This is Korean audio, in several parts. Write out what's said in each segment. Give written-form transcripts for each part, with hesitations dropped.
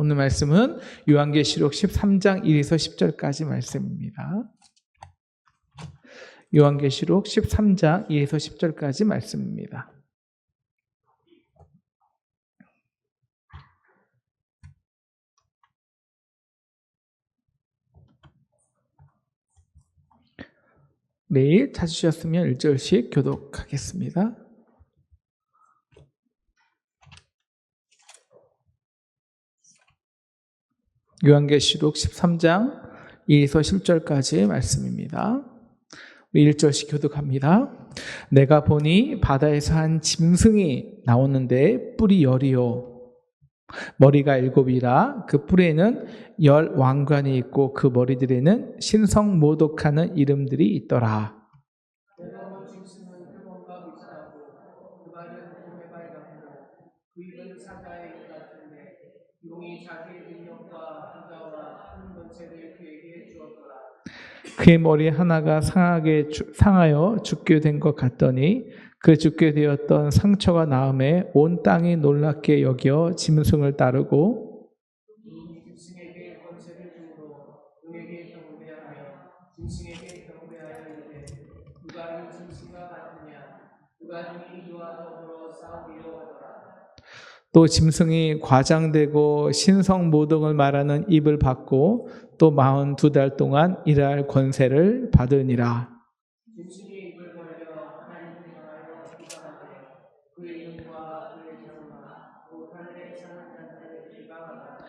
오늘 말씀은 요한계시록 13장 1에서 10절까지 말씀입니다. 요한계시록 13장 2에서 10절까지 말씀입니다. 매일 찾으셨으면 1절씩 교독하겠습니다. 요한계시록 13장 2에서 10절까지 말씀입니다. 1절씩 교독합니다. 내가 보니 바다에서 한 짐승이 나오는데 뿔이 10이요 머리가 7이라 그 뿔에는 10 왕관이 있고 그 머리들에는 신성모독하는 이름들이 있더라. 그의 머리 하나가 상하여 죽게 된 것 같더니 그 죽게 되었던 상처가 나음에 온 땅이 놀랍게 여겨 짐승을 따르고 짐승에게 권세를 주므로 그에게 경배하며 짐승에게 경배하여 이르되 누가 이 짐승과 같으냐 누가 이와 더불어 싸우리요 하더라. 또 짐승이 과장되고 신성모독을 말하는 입을 받고 또 42달 동안 일할 권세를 받으니라. 짐승이 입을 벌려 하나님을 향하여 비방하되 그의 이름과 그의 자손과 또 하늘에 사는 자들을 비방하더라.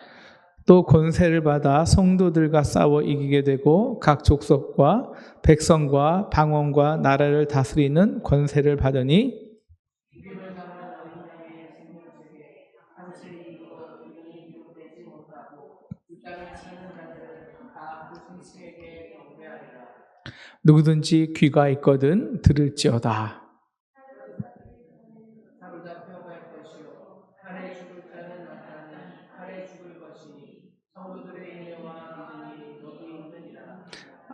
또 권세를 받아 성도들과 싸워 이기게 되고 각 족속과 백성과 방언과 나라를 다스리는 권세를 받으니 누구든지 귀가 있거든 들을지어다. 사로잡혀 갈 것이요 칼에 죽을 자는 나타나니 칼에 죽을 것이니 성도들의 인내와 믿음이 너희 있느니라.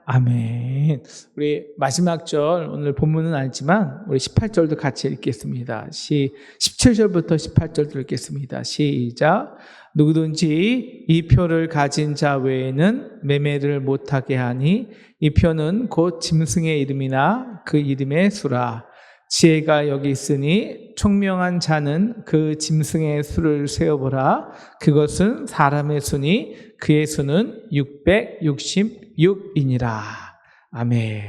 아멘. 우리 마지막 절 오늘 본문은 아니지만 우리 18절도 같이 읽겠습니다. 17절부터 18절도 읽겠습니다. 시작. 누구든지 이 표를 가진 자 외에는 매매를 못하게 하니 이 표는 곧 짐승의 이름이나 그 이름의 수라. 지혜가 여기 있으니 총명한 자는 그 짐승의 수를 세어보라. 그것은 사람의 수니 그의 수는 666이니라. 아멘.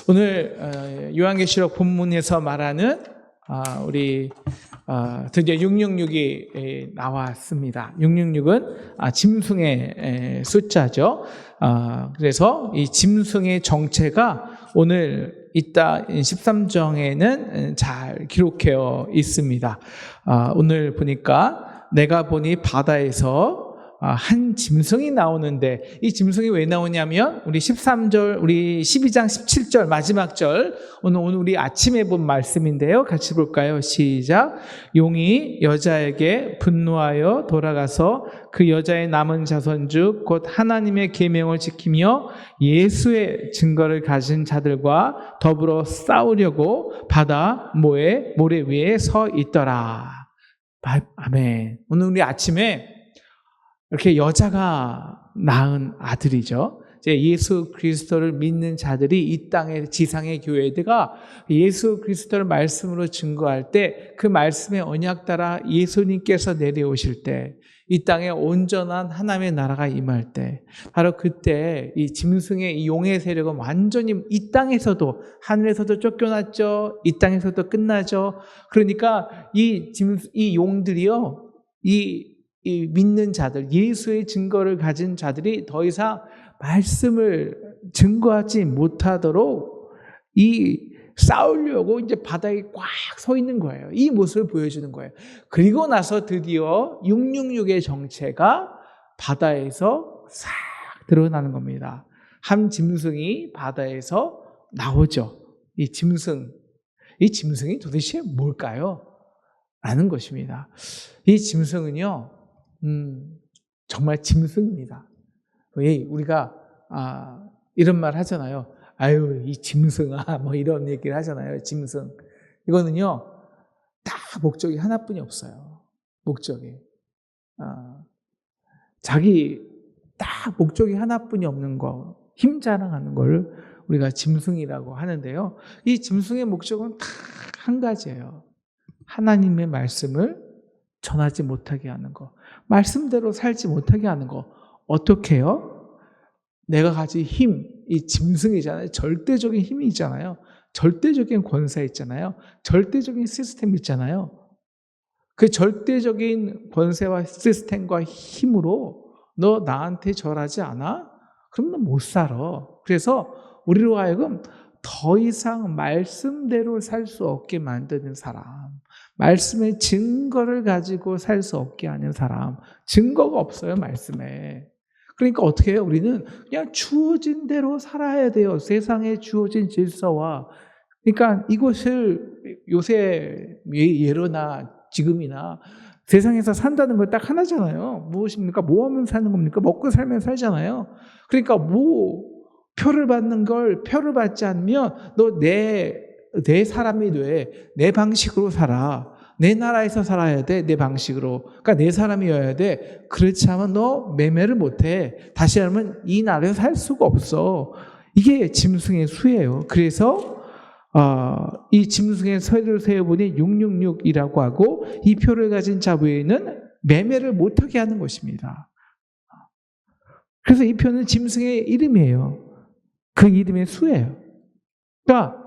오늘 요한계시록 본문에서 말하는 우리 드디어 666이 나왔습니다. 666은 짐승의 숫자죠. 그래서 이 짐승의 정체가 오늘 이따 13장에는 잘 기록되어 있습니다. 오늘 보니까 내가 보니 바다에서 한 짐승이 나오는데 이 짐승이 왜 나오냐면 우리 13절, 우리 12장 17절 마지막 절 오늘 우리 아침에 본 말씀인데요. 같이 볼까요? 시작. 용이 여자에게 분노하여 돌아가서 그 여자의 남은 자손 곧 하나님의 계명을 지키며 예수의 증거를 가진 자들과 더불어 싸우려고 바다 모래 위에 서 있더라. 아멘. 오늘 우리 아침에 이렇게 여자가 낳은 아들이죠. 예수 그리스도를 믿는 자들이 이 땅의 지상의 교회들가 예수 그리스도를 말씀으로 증거할 때 그 말씀의 언약 따라 예수님께서 내려오실 때 이 땅에 온전한 하나님의 나라가 임할 때 바로 그때 이 짐승의 이 용의 세력은 완전히 이 땅에서도 하늘에서도 쫓겨났죠. 이 땅에서도 끝나죠. 그러니까 이 용들이요. 이 믿는 자들, 예수의 증거를 가진 자들이 더 이상 말씀을 증거하지 못하도록 싸우려고 이제 바다에 꽉 서 있는 거예요. 이 모습을 보여주는 거예요. 그리고 나서 드디어 666의 정체가 바다에서 싹 드러나는 겁니다. 한 짐승이 바다에서 나오죠. 이 짐승이 도대체 뭘까요? 라는 것입니다. 이 짐승은요, 정말 짐승입니다. 우리가 이런 말 하잖아요. 아유, 이 짐승아, 뭐 이런 얘기를 하잖아요. 짐승. 이거는요, 다 목적이 하나뿐이 없어요. 목적이. 자기 딱 목적이 하나뿐이 없는 거, 힘 자랑하는 걸 우리가 짐승이라고 하는데요. 이 짐승의 목적은 딱 한 가지예요. 하나님의 말씀을 전하지 못하게 하는 거. 말씀대로 살지 못하게 하는 거. 어떻게 해요? 내가 가진 힘, 이 짐승이잖아요. 절대적인 힘이 있잖아요. 절대적인 권세 있잖아요. 절대적인 시스템 있잖아요. 그 절대적인 권세와 시스템과 힘으로 너 나한테 절하지 않아? 그럼 너 못 살아. 그래서 우리로 하여금 더 이상 말씀대로 살 수 없게 만드는 사람, 말씀의 증거를 가지고 살 수 없게 하는 사람, 증거가 없어요, 말씀에. 그러니까 어떻게 해요? 우리는 그냥 주어진 대로 살아야 돼요. 세상에 주어진 질서와. 그러니까 이것을 요새 예로나 지금이나 세상에서 산다는 걸 딱 하나잖아요. 무엇입니까? 뭐 하면 사는 겁니까? 먹고 살면 살잖아요. 그러니까 표를 받는 걸 표를 받지 않으면 너 내 사람이 돼. 내 방식으로 살아. 내 나라에서 살아야 돼. 내 방식으로. 그러니까 내 사람이어야 돼. 그렇지 않으면 너 매매를 못 해. 다시 하면 이 나라에서 살 수가 없어. 이게 짐승의 수예요. 그래서 이 짐승의 서를 세어보니 666이라고 하고 이 표를 가진 자부에는 매매를 못하게 하는 것입니다. 그래서 이 표는 짐승의 이름이에요. 그 이름의 수예요. 그러니까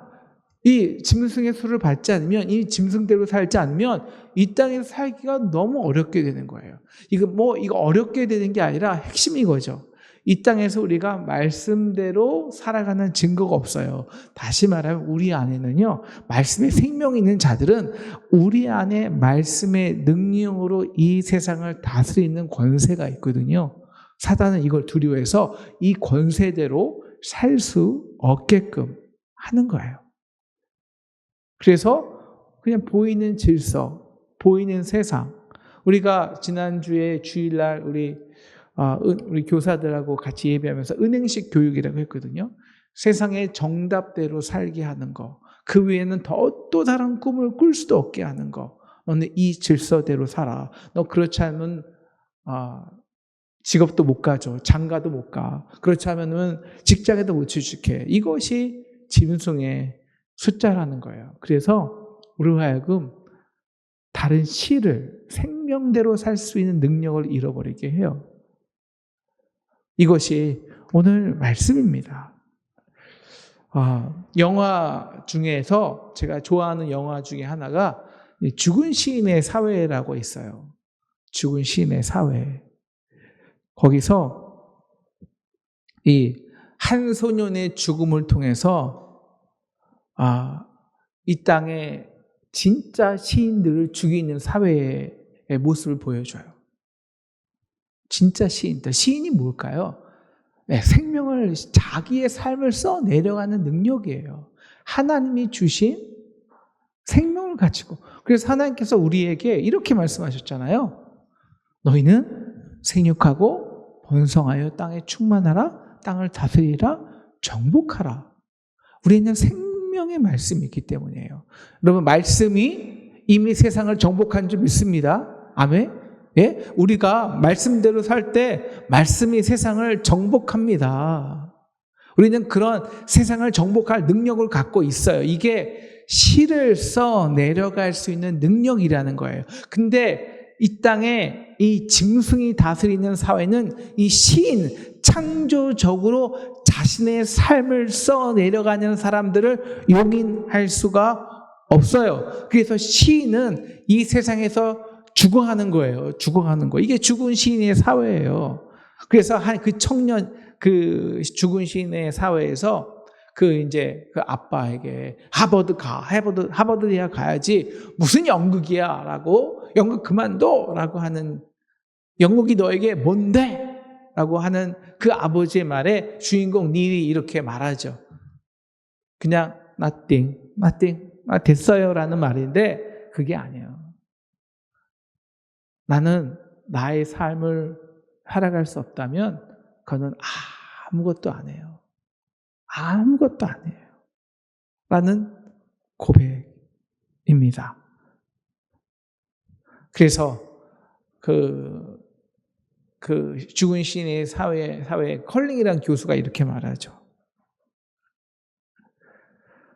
이 짐승의 수를 받지 않으면, 이 짐승대로 살지 않으면 이 땅에서 살기가 너무 어렵게 되는 거예요. 이거 어렵게 되는 게 아니라 핵심이 이거죠. 이 땅에서 우리가 말씀대로 살아가는 증거가 없어요. 다시 말하면 우리 안에는요, 말씀에 생명이 있는 자들은 우리 안에 말씀의 능력으로 이 세상을 다스리는 권세가 있거든요. 사단은 이걸 두려워해서 이 권세대로 살 수 없게끔 하는 거예요. 그래서 그냥 보이는 질서, 보이는 세상. 우리가 지난주에 주일날 우리 교사들하고 같이 예배하면서 은행식 교육이라고 했거든요. 세상의 정답대로 살게 하는 거. 그 외에는 또 다른 꿈을 꿀 수도 없게 하는 거. 너는 이 질서대로 살아. 너 그렇지 않으면 직업도 못 가죠. 장가도 못 가. 그렇지 않으면 직장에도 못 취직해. 이것이 짐승의 숫자라는 거예요. 그래서 우리로 하여금 다른 시를 생명대로 살 수 있는 능력을 잃어버리게 해요. 이것이 오늘 말씀입니다. 영화 중에서 제가 좋아하는 영화 중에 하나가 죽은 시인의 사회라고 있어요. 죽은 시인의 사회. 거기서 이 한 소년의 죽음을 통해서 이 땅에 진짜 시인들을 죽이는 사회의 모습을 보여줘요. 진짜 시인들. 시인이 뭘까요? 생명을, 자기의 삶을 써내려가는 능력이에요. 하나님이 주신 생명을 가지고. 그래서 하나님께서 우리에게 이렇게 말씀하셨잖아요. 너희는 생육하고 번성하여 땅에 충만하라. 땅을 다스리라. 정복하라. 우리는 생명의 말씀이 있기 때문이에요. 여러분, 말씀이 이미 세상을 정복한 줄 믿습니다. 아멘? 예? 우리가 말씀대로 살 때 말씀이 세상을 정복합니다. 우리는 그런 세상을 정복할 능력을 갖고 있어요. 이게 시를 써 내려갈 수 있는 능력이라는 거예요. 근데 이 땅에 이 짐승이 다스리는 사회는 이 시인, 창조적으로 자신의 삶을 써 내려가는 사람들을 용인할 수가 없어요. 그래서 시인은 이 세상에서 죽어가는 거예요. 죽어가는 거. 이게 죽은 시인의 사회예요. 그래서 그 죽은 시인의 사회에서 그 아빠에게 하버드 대학 가야지. 무슨 연극이야? 라고, 연극 그만둬! 라고 하는, 연극이 너에게 뭔데? 라고 하는 그 아버지의 말에 주인공 닐이 이렇게 말하죠. 그냥 nothing, 됐어요. 라는 말인데 그게 아니에요. 나는 나의 삶을 살아갈 수 없다면 그는 아무것도 안 해요. 아무것도 안 해요. 라는 고백입니다. 그래서 그 그 죽은 시인의 사회 컬링이라는 교수가 이렇게 말하죠.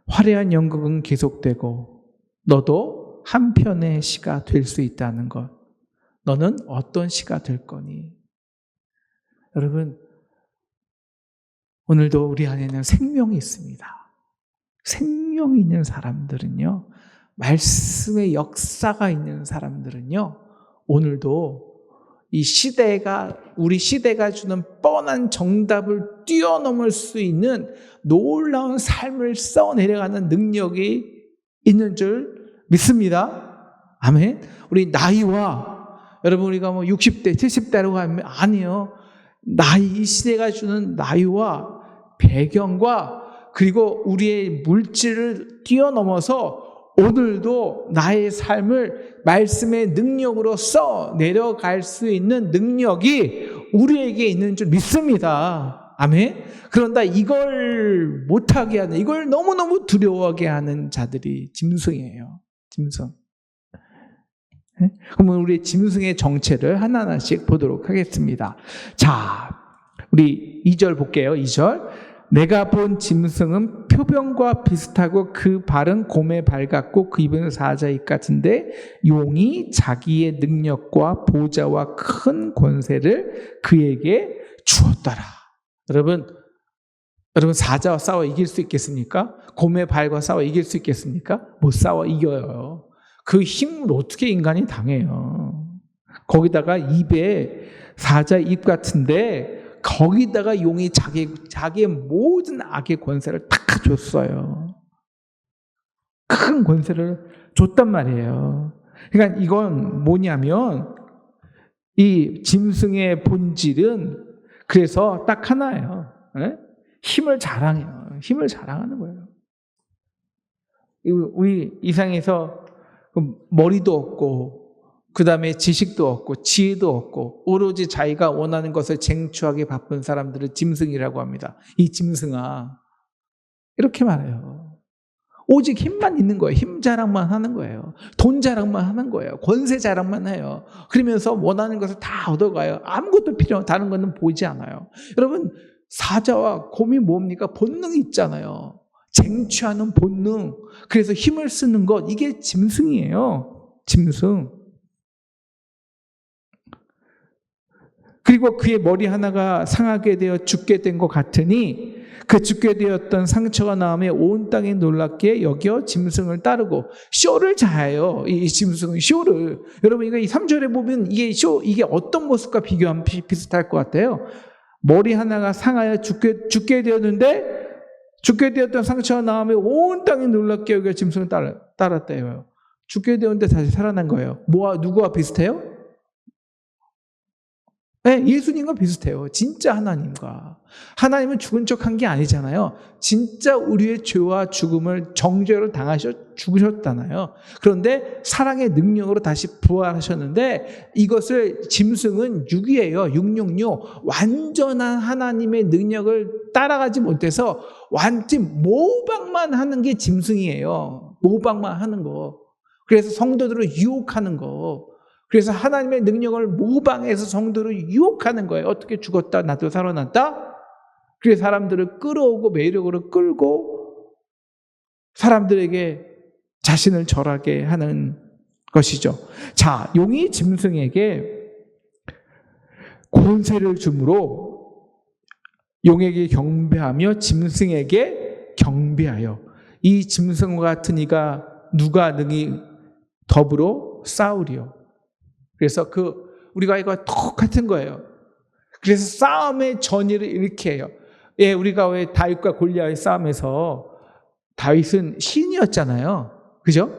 화려한 연극은 계속되고 너도 한 편의 시가 될 수 있다는 것. 너는 어떤 시가 될 거니? 여러분, 오늘도 우리 안에는 생명이 있습니다. 생명이 있는 사람들은요, 말씀의 역사가 있는 사람들은요, 오늘도 이 시대가, 우리 시대가 주는 뻔한 정답을 뛰어넘을 수 있는 놀라운 삶을 써내려가는 능력이 있는 줄 믿습니다. 아멘. 우리 나이와, 여러분 우리가 뭐 60대, 70대라고 하면 아니요. 이 시대가 주는 나이와 배경과 그리고 우리의 물질을 뛰어넘어서 오늘도 나의 삶을 말씀의 능력으로 써 내려갈 수 있는 능력이 우리에게 있는 줄 믿습니다. 아멘. 그런데 이걸 못하게 하는, 이걸 너무너무 두려워하게 하는 자들이 짐승이에요. 짐승. 그러면 우리 짐승의 정체를 하나하나씩 보도록 하겠습니다. 자, 우리 2절 볼게요. 2절. 내가 본 짐승은 표범과 비슷하고 그 발은 곰의 발 같고 그 입은 사자의 입 같은데 용이 자기의 능력과 보좌와 큰 권세를 그에게 주었더라. 여러분 사자와 싸워 이길 수 있겠습니까? 곰의 발과 싸워 이길 수 있겠습니까? 못 싸워 이겨요. 그 힘을 어떻게 인간이 당해요? 거기다가 입에 사자의 입 같은데 거기다가 용이 자기의 모든 악의 권세를 다 줬어요. 큰 권세를 줬단 말이에요. 그러니까 이건 뭐냐면 이 짐승의 본질은 그래서 딱 하나예요. 힘을 자랑해요. 힘을 자랑하는 거예요. 우리 이상에서 머리도 없고 그 다음에 지식도 없고 지혜도 없고 오로지 자기가 원하는 것을 쟁취하기 바쁜 사람들을 짐승이라고 합니다. 이 짐승아, 이렇게 말해요. 오직 힘만 있는 거예요. 힘 자랑만 하는 거예요. 돈 자랑만 하는 거예요. 권세 자랑만 해요. 그러면서 원하는 것을 다 얻어가요. 아무것도 다른 것은 보이지 않아요. 여러분, 사자와 곰이 뭡니까? 본능이 있잖아요. 쟁취하는 본능. 그래서 힘을 쓰는 것, 이게 짐승이에요. 짐승. 그리고 그의 머리 하나가 상하게 되어 죽게 된 것 같으니 그 죽게 되었던 상처가 나음에 온 땅이 놀랍게 여겨 짐승을 따르고 쇼를 자요. 이 짐승은 쇼를. 여러분 이거 이 3절에 보면 이게 어떤 모습과 비교하면 비슷할 것 같아요. 머리 하나가 상하여 죽게 되었는데 죽게 되었던 상처가 나음에 온 땅이 놀랍게 여겨 짐승을 따랐대요. 죽게 되었는데 다시 살아난 거예요. 누구와 비슷해요? 네, 예수님과 비슷해요. 진짜 하나님과. 하나님은 죽은 척한 게 아니잖아요. 진짜 우리의 죄와 죽음을 정죄를 죽으셨잖아요. 그런데 사랑의 능력으로 다시 부활하셨는데 이것을 짐승은 6이에요. 666. 완전한 하나님의 능력을 따라가지 못해서 완전 모방만 하는 게 짐승이에요. 모방만 하는 거. 그래서 성도들을 유혹하는 거. 그래서 하나님의 능력을 모방해서 성도를 유혹하는 거예요. 어떻게 죽었다 나도 살아났다? 그래서 사람들을 끌어오고 매력으로 끌고 사람들에게 자신을 절하게 하는 것이죠. 자, 용이 짐승에게 권세를 주므로 용에게 경배하며 짐승에게 경배하여 이 짐승과 같은 이가 누가 능히 더불어 싸우리요. 그래서 우리가 이거 똑같은 거예요. 그래서 싸움의 전의를 이렇게 해요. 예, 우리가 왜 다윗과 골리앗의 싸움에서 다윗은 신이었잖아요. 그죠?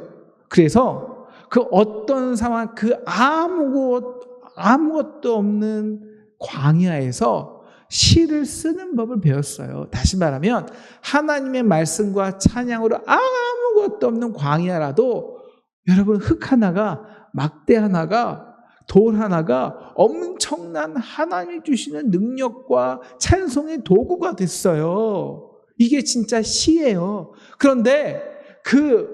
그래서 그 어떤 상황, 아무것도 없는 광야에서 시를 쓰는 법을 배웠어요. 다시 말하면 하나님의 말씀과 찬양으로 아무것도 없는 광야라도 여러분 흙 하나가 막대 하나가 돌 하나가 엄청난 하나님이 주시는 능력과 찬송의 도구가 됐어요. 이게 진짜 시예요. 그런데 그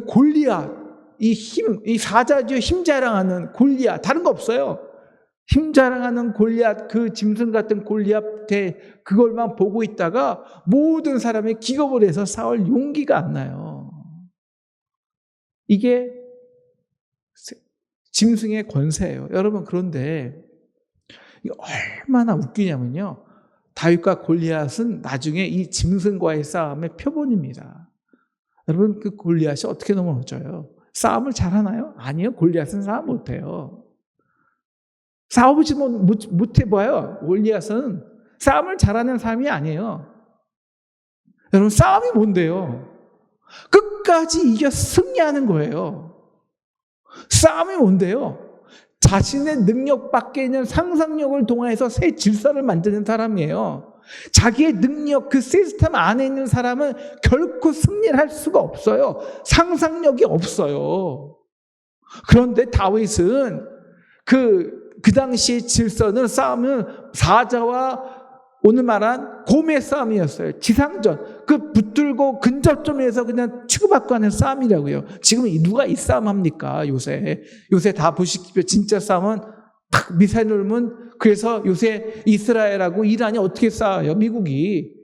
골리앗, 이 사자죠. 힘 자랑하는 골리앗, 다른 거 없어요. 힘 자랑하는 골리앗, 그 짐승 같은 골리앗에 그걸만 보고 있다가 모든 사람이 기겁을 해서 싸울 용기가 안 나요. 이게 짐승의 권세예요. 여러분, 그런데 이게 얼마나 웃기냐면요. 다윗과 골리앗은 나중에 이 짐승과의 싸움의 표본입니다. 여러분, 그 골리앗이 어떻게 넘어져요? 싸움을 잘하나요? 아니요. 골리앗은 싸움 못해요. 싸워보지 못해봐요. 골리앗은 싸움을 잘하는 사람이 아니에요. 여러분, 싸움이 뭔데요? 끝까지 이겨 승리하는 거예요. 싸움이 뭔데요? 자신의 능력 밖에 있는 상상력을 동원해서 새 질서를 만드는 사람이에요. 자기의 능력, 그 시스템 안에 있는 사람은 결코 승리를 할 수가 없어요. 상상력이 없어요. 그런데 다윗은 그 당시의 질서는 싸움은 사자와 오늘 말한 곰의 싸움이었어요. 지상전. 그 붙들고 근접점에서 그냥 치고받고 하는 싸움이라고요. 지금 누가 이 싸움 합니까? 요새 다 보시기에 진짜 싸움은 탁 미사일 누르면, 그래서 요새 이스라엘하고 이란이 어떻게 싸워요? 미국이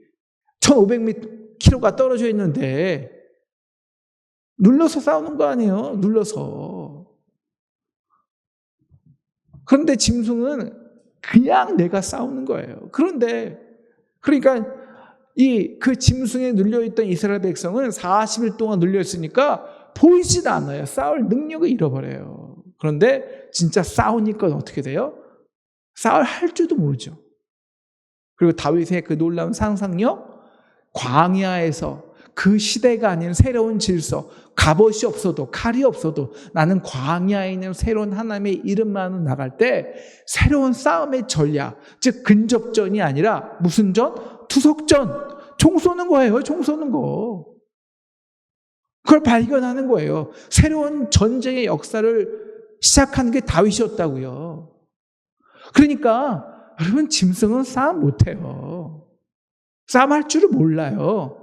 1500km가 떨어져 있는데 눌러서 싸우는 거 아니에요? 눌러서. 그런데 짐승은 그냥 내가 싸우는 거예요. 그러니까 그 짐승에 눌려있던 이스라엘 백성은 40일 동안 눌려있으니까 보이지도 않아요. 싸울 능력을 잃어버려요. 그런데 진짜 싸우니까 어떻게 돼요? 싸울 할 줄도 모르죠. 그리고 다윗의 그 놀라운 상상력, 광야에서 그 시대가 아닌 새로운 질서, 갑옷이 없어도 칼이 없어도 나는 광야에 있는 새로운 하나님의 이름만으로 나갈 때 새로운 싸움의 전략, 즉 근접전이 아니라 무슨 전? 투석전. 총 쏘는 거예요. 총 쏘는 거. 그걸 발견하는 거예요. 새로운 전쟁의 역사를 시작하는 게 다윗이었다고요. 그러니까 여러분, 짐승은 싸움 못해요. 싸움할 줄을 몰라요.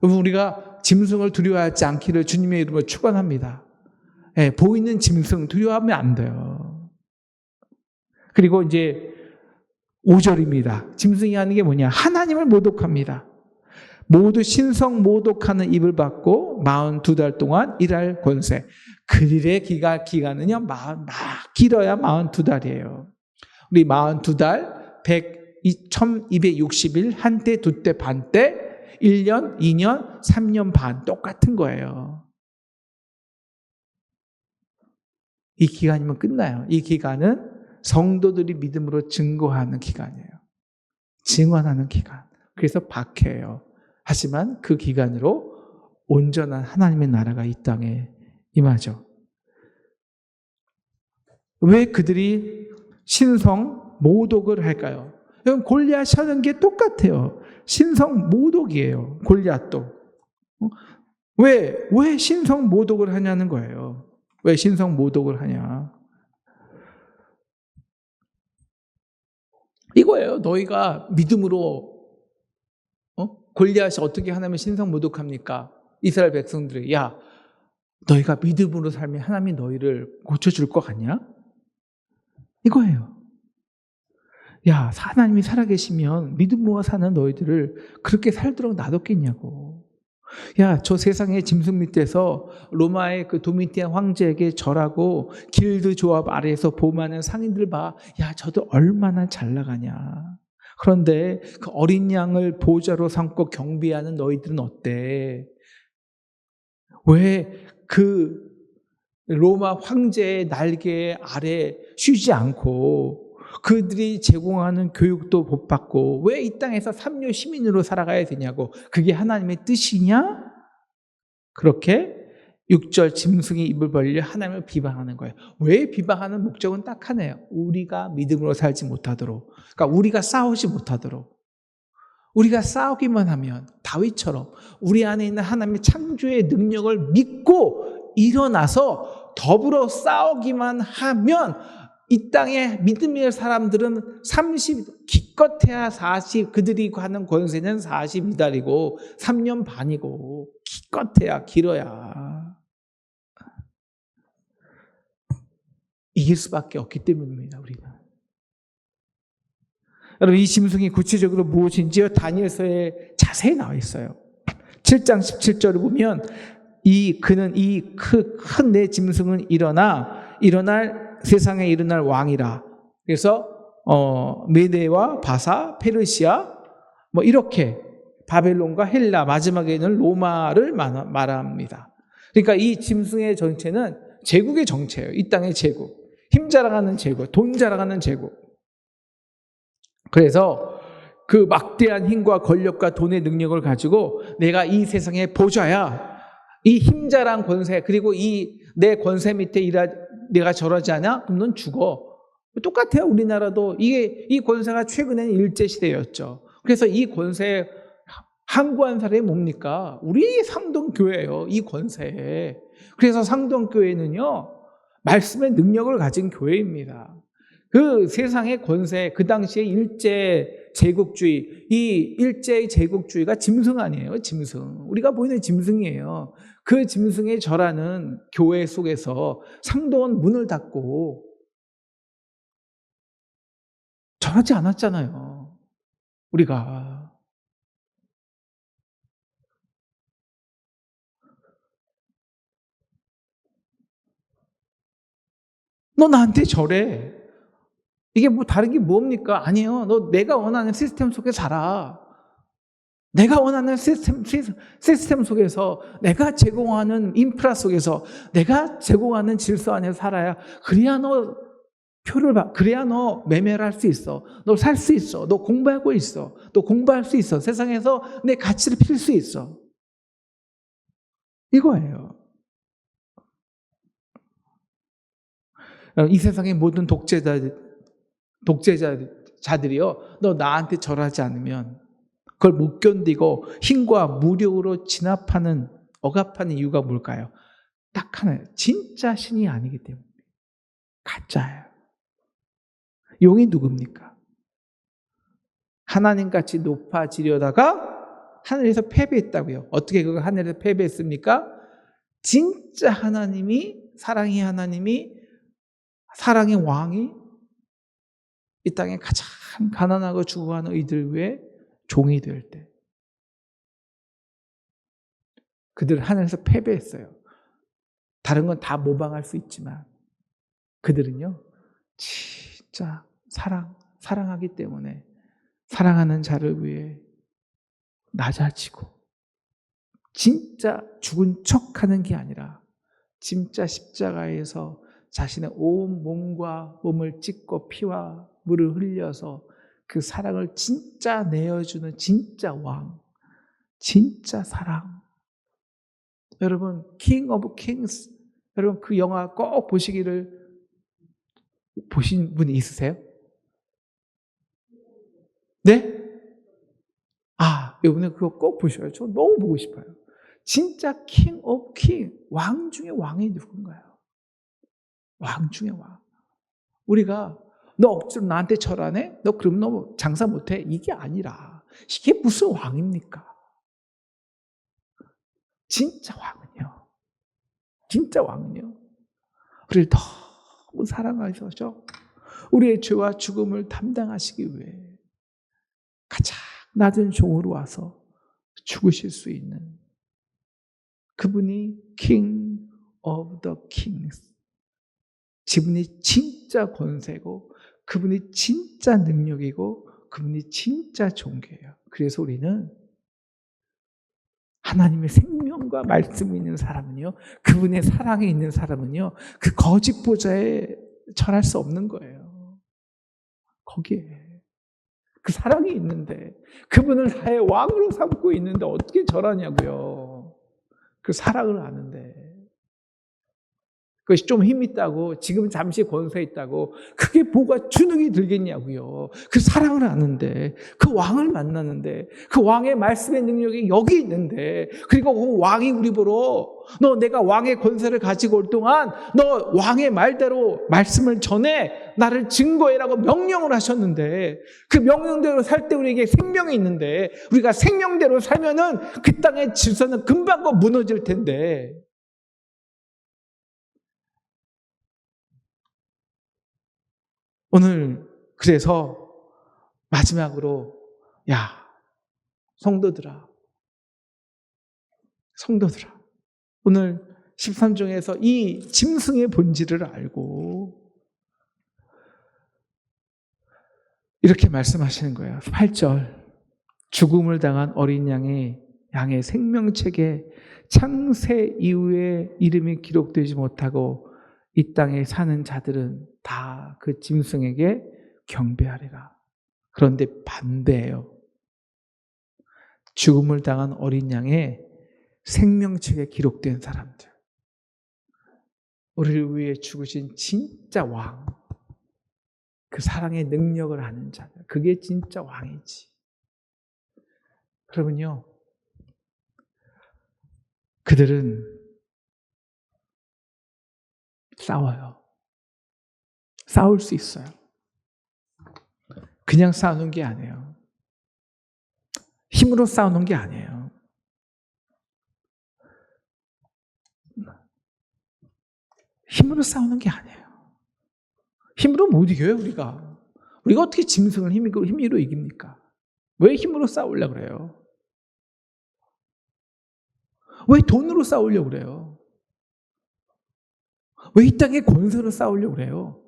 우리가 짐승을 두려워하지 않기를 주님의 이름으로 축원합니다. 보이는 짐승 두려워하면 안 돼요. 그리고 이제 5절입니다. 짐승이 하는 게 뭐냐? 하나님을 모독합니다. 모두 신성 모독하는 입을 받고 42달 동안 일할 권세. 그들의 기간은요, 길어야 42달이에요. 우리 42달, 1260일, 한때, 두때, 반때, 1년, 2년, 3년 반 똑같은 거예요. 이 기간이면 끝나요. 이 기간은 성도들이 믿음으로 증거하는 기간이에요. 증언하는 기간. 그래서 박해예요. 하지만 그 기간으로 온전한 하나님의 나라가 이 땅에 임하죠. 왜 그들이 신성 모독을 할까요? 여러분, 골리앗이 하는 게 똑같아요. 신성 모독이에요. 골리앗도. 왜 신성 모독을 하냐는 거예요. 왜 신성 모독을 하냐? 이거예요. 너희가 믿음으로 골리앗이 어떻게 하나님의 신성 모독합니까? 이스라엘 백성들이, 야, 너희가 믿음으로 살면 하나님이 너희를 고쳐줄 것 같냐? 이거예요. 야, 하나님이 살아계시면 믿음으로 사는 너희들을 그렇게 살도록 놔뒀겠냐고. 야, 저 세상의 짐승 밑에서 로마의 그 도미티안 황제에게 절하고 길드 조합 아래에서 보호하는 상인들 봐. 야, 저도 얼마나 잘 나가냐. 그런데 그 어린 양을 보호자로 삼고 경비하는 너희들은 어때? 왜 그 로마 황제의 날개 아래 쉬지 않고 그들이 제공하는 교육도 못 받고 왜 이 땅에서 삼류 시민으로 살아가야 되냐고. 그게 하나님의 뜻이냐? 그렇게 6절 짐승이 입을 벌려 하나님을 비방하는 거예요. 왜 비방하는 목적은 딱 하나예요. 우리가 믿음으로 살지 못하도록. 그러니까 우리가 싸우지 못하도록. 우리가 싸우기만 하면 다윗처럼 우리 안에 있는 하나님의 창조의 능력을 믿고 일어나서 더불어 싸우기만 하면 이 땅에 믿음의 사람들은 기껏해야 40, 그들이 하는 권세는 42달이고 3년 반이고 기껏해야 길어야. 이길 수밖에 없기 때문입니다. 우리는. 여러분, 이 짐승이 구체적으로 무엇인지요? 다니엘서에 자세히 나와 있어요. 7장 17절을 보면 그는 이 큰 내 짐승은 일어날 세상에 일어날 왕이라. 그래서 메데와 바사, 페르시아 뭐 이렇게 바벨론과 헬라, 마지막에는 로마를 말합니다. 그러니까 이 짐승의 정체는 제국의 정체예요. 이 땅의 제국. 힘 자랑하는 제국, 돈 자랑하는 제국. 그래서 그 막대한 힘과 권력과 돈의 능력을 가지고 내가 이 세상의 보좌야. 이 힘자랑 권세, 그리고 이 내 권세 밑에 내가 절하지 않아? 그럼 넌 죽어. 똑같아요. 우리나라도 이 권세가 최근에는 일제시대였죠. 그래서 이 권세에 항구한 사람이 뭡니까? 우리 상동교회예요. 이 권세에. 그래서 상동교회는요, 말씀의 능력을 가진 교회입니다. 그 세상의 권세, 그 당시에 일제 제국주의, 이 일제 제국주의가 짐승 아니에요, 짐승. 우리가 보이는 짐승이에요. 그 짐승에 절하는 교회 속에서 상동은 문을 닫고 절하지 않았잖아요, 우리가. 너 나한테 절해. 이게 뭐 다른 게 뭡니까? 아니에요. 너 내가 원하는 시스템 속에 살아. 내가 원하는 시스템 속에서, 내가 제공하는 인프라 속에서, 내가 제공하는 질서 안에 살아야, 그래야 너 그래야 너 매매를 할 수 있어. 너 살 수 있어. 너 공부하고 있어. 너 공부할 수 있어. 세상에서 내 가치를 필 수 있어. 이거예요. 이 세상의 모든 독재자들이요, 너 나한테 절하지 않으면 그걸 못 견디고 힘과 무력으로 억압하는 이유가 뭘까요? 딱 하나예요. 진짜 신이 아니기 때문에. 가짜예요. 용이 누굽니까? 하나님같이 높아지려다가 하늘에서 패배했다고요. 어떻게 그걸 하늘에서 패배했습니까? 진짜 사랑의 하나님이, 사랑의 왕이 이 땅에 가장 가난하고 죽어가는 이들 위해 종이 될 때, 그들 하늘에서 패배했어요. 다른 건 다 모방할 수 있지만 그들은요, 진짜 사랑하기 때문에 사랑하는 자를 위해 낮아지고, 진짜 죽은 척하는 게 아니라 진짜 십자가에서 자신의 온 몸을 찢고 피와 물을 흘려서 그 사랑을 진짜 내어주는 진짜 왕, 진짜 사랑. 여러분, King of Kings, 여러분 그 영화 꼭 보신 분이 있으세요? 네? 이번에 그거 꼭 보셔요. 저 너무 보고 싶어요. 진짜 King of King, 왕 중에 왕이 누군가요? 왕 중에 왕. 우리가 너 억지로 나한테 절하네? 너 그럼 너 장사 못해? 이게 아니라, 이게 무슨 왕입니까? 진짜 왕은요, 우리를 너무 사랑하셔서 우리의 죄와 죽음을 담당하시기 위해 가장 낮은 종으로 와서 죽으실 수 있는 그분이 King of the Kings. 그분이 진짜 권세고, 그분이 진짜 능력이고, 그분이 진짜 존귀해요. 그래서 우리는 하나님의 생명과 말씀이 있는 사람은요, 그분의 사랑이 있는 사람은요, 그 거짓 보좌에 절할 수 없는 거예요. 거기에 그 사랑이 있는데, 그분을 나의 왕으로 삼고 있는데 어떻게 절하냐고요. 그 사랑을 아는데. 그것이 좀 힘 있다고, 지금 잠시 권세 있다고 그게 뭐가 주눅이 들겠냐고요. 그 사랑을 아는데, 그 왕을 만나는데, 그 왕의 말씀의 능력이 여기 있는데, 그리고 그 왕이 우리 보러 너 내가 왕의 권세를 가지고 올 동안 너 왕의 말대로 말씀을 전해 나를 증거해라고 명령을 하셨는데, 그 명령대로 살 때 우리에게 생명이 있는데, 우리가 생명대로 살면은 그 땅의 질서는 금방 무너질 텐데, 오늘 그래서 마지막으로 성도들아 오늘 13종에서 이 짐승의 본질을 알고 이렇게 말씀하시는 거예요. 8절 죽음을 당한 어린 양의 생명책에 창세 이후에 이름이 기록되지 못하고 이 땅에 사는 자들은 다 그 짐승에게 경배하리라. 그런데 반대예요. 죽음을 당한 어린 양의 생명책에 기록된 사람들, 우리를 위해 죽으신 진짜 왕, 그 사랑의 능력을 아는 자들, 그게 진짜 왕이지. 그러면요, 그들은 싸워요. 싸울 수 있어요. 그냥 싸우는 게 아니에요. 힘으로 싸우는 게 아니에요. 힘으로 싸우는 게 아니에요. 힘으로 못 이겨요, 우리가. 우리가 어떻게 짐승을 힘으로 이깁니까? 왜 힘으로 싸우려고 그래요? 왜 돈으로 싸우려고 그래요? 왜 이 땅의 권세로 싸우려고 그래요?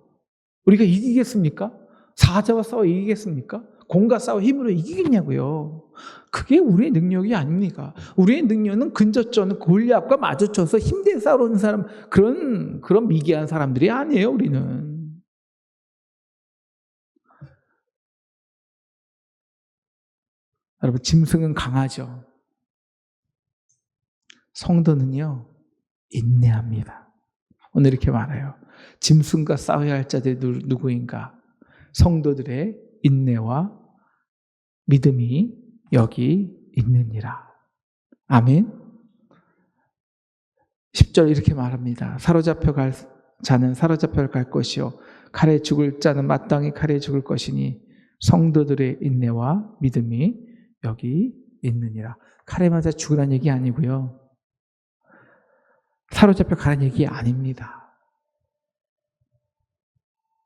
우리가 이기겠습니까? 사자와 싸워 이기겠습니까? 공과 싸워 힘으로 이기겠냐고요. 그게 우리의 능력이 아닙니까? 우리의 능력은 근접전 골리앗과 마주쳐서 힘대 싸우는 사람, 그런 미개한 사람들이 아니에요, 우리는. 여러분, 짐승은 강하죠. 성도는요, 인내합니다. 오늘 이렇게 말해요. 짐승과 싸워야 할 자들이 누구인가? 성도들의 인내와 믿음이 여기 있느니라. 아멘. 10절 이렇게 말합니다. 사로잡혀 갈 자는 사로잡혀 갈 것이요 칼에 죽을 자는 마땅히 칼에 죽을 것이니 성도들의 인내와 믿음이 여기 있느니라. 칼에 맞아 죽으라는 얘기 아니고요. 사로잡혀 가라는 얘기 아닙니다.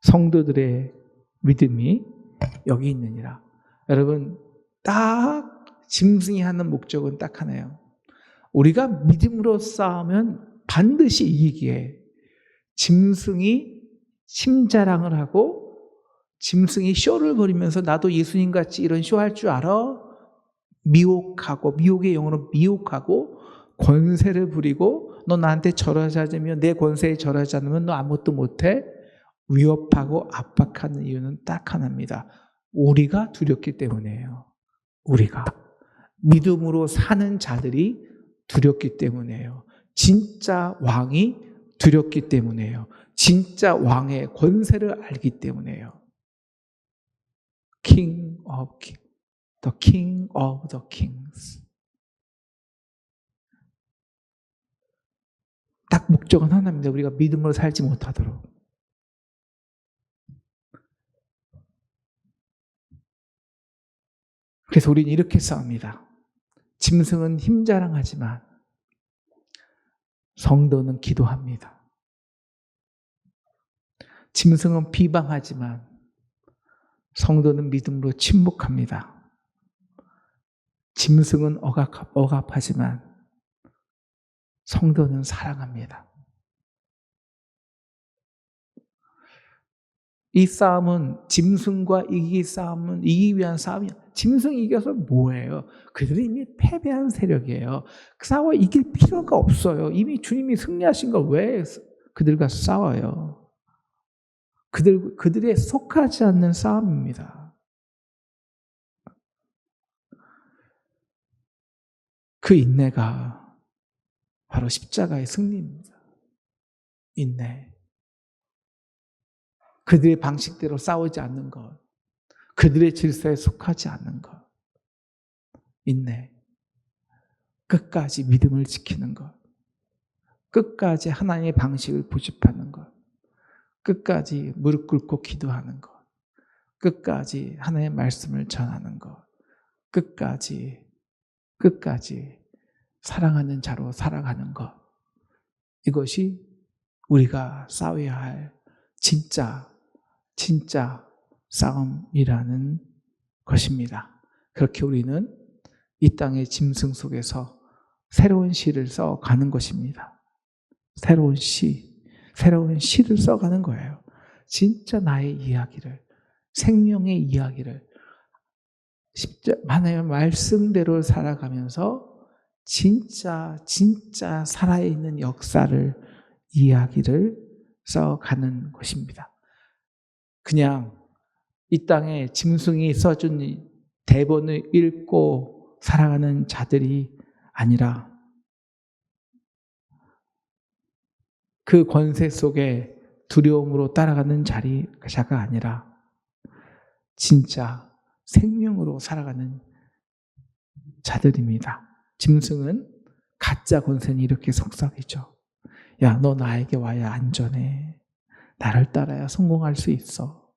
성도들의 믿음이 여기 있느니라. 여러분, 딱 짐승이 하는 목적은 딱 하나예요. 우리가 믿음으로 싸우면 반드시 이기기에 짐승이 심자랑을 하고 짐승이 쇼를 벌이면서 나도 예수님같이 이런 쇼 할 줄 알아? 미혹의 영으로 미혹하고 권세를 부리고 너 나한테 절하지 않으면 내 권세에 절하지 않으면 너 아무것도 못해? 위협하고 압박하는 이유는 딱 하나입니다. 우리가 두렵기 때문이에요. 우리가. 믿음으로 사는 자들이 두렵기 때문이에요. 진짜 왕이 두렵기 때문이에요. 진짜 왕의 권세를 알기 때문이에요. King of Kings. The King of the Kings. 딱 목적은 하나입니다. 우리가 믿음으로 살지 못하도록. 그래서 우리는 이렇게 싸웁니다. 짐승은 힘자랑하지만 성도는 기도합니다. 짐승은 비방하지만 성도는 믿음으로 침묵합니다. 짐승은 억압하지만 성도는 사랑합니다. 이 싸움은 짐승과 이기기 위한 싸움이야. 짐승이 이겨서 뭐예요? 그들은 이미 패배한 세력이에요. 싸워 이길 필요가 없어요. 이미 주님이 승리하신 걸 왜 그들과 싸워요? 그들에 속하지 않는 싸움입니다. 그 인내가 바로 십자가의 승리입니다. 인내. 그들의 방식대로 싸우지 않는 것. 그들의 질서에 속하지 않는 것. 인내. 끝까지 믿음을 지키는 것. 끝까지 하나님의 방식을 고집하는 것. 끝까지 무릎 꿇고 기도하는 것. 끝까지 하나님의 말씀을 전하는 것. 끝까지 사랑하는 자로 살아가는 것. 이것이 우리가 싸워야 할 진짜 진짜 싸움이라는 것입니다. 그렇게 우리는 이 땅의 짐승 속에서 새로운 시를 써가는 것입니다. 새로운 시를 써가는 거예요. 진짜 나의 이야기를, 생명의 이야기를 하나님의 말씀대로 살아가면서 진짜 살아있는 역사를, 이야기를 써가는 것입니다. 그냥 이 땅에 짐승이 써준 대본을 읽고 살아가는 자들이 아니라 그 권세 속에 두려움으로 따라가는 자가 아니라 진짜 생명으로 살아가는 자들입니다. 짐승은 가짜 권세는 이렇게 속삭이죠. 야, 너 나에게 와야 안전해. 나를 따라야 성공할 수 있어.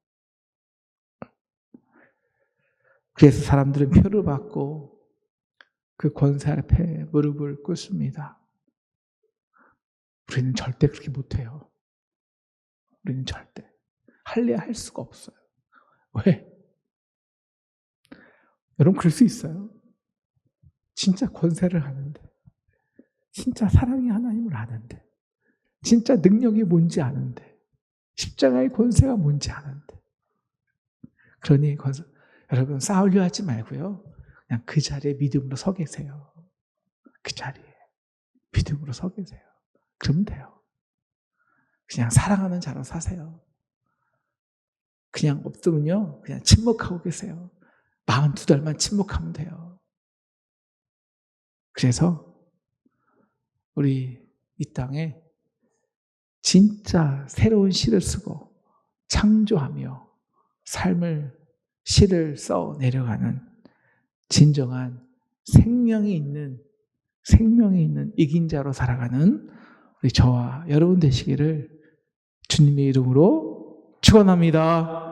그래서 사람들은 표를 받고 그 권세 앞에 무릎을 꿇습니다. 우리는 절대 그렇게 못해요. 우리는 절대. 할래야 할 수가 없어요. 왜? 여러분 그럴 수 있어요. 진짜 권세를 아는데, 진짜 사랑의 하나님을 아는데, 진짜 능력이 뭔지 아는데, 십자가의 권세가 뭔지 아는데. 그러니 여러분 싸우려 하지 말고요. 그냥 그 자리에 믿음으로 서 계세요. 그 자리에 믿음으로 서 계세요. 그러면 돼요. 그냥 사랑하는 자로 사세요. 그냥 없으면요, 그냥 침묵하고 계세요. 42달만 침묵하면 돼요. 그래서 우리 이 땅에 진짜 새로운 시를 쓰고 창조하며 시를 써 내려가는 진정한 생명이 있는 이긴 자로 살아가는 우리 저와 여러분 되시기를 주님의 이름으로 축원합니다.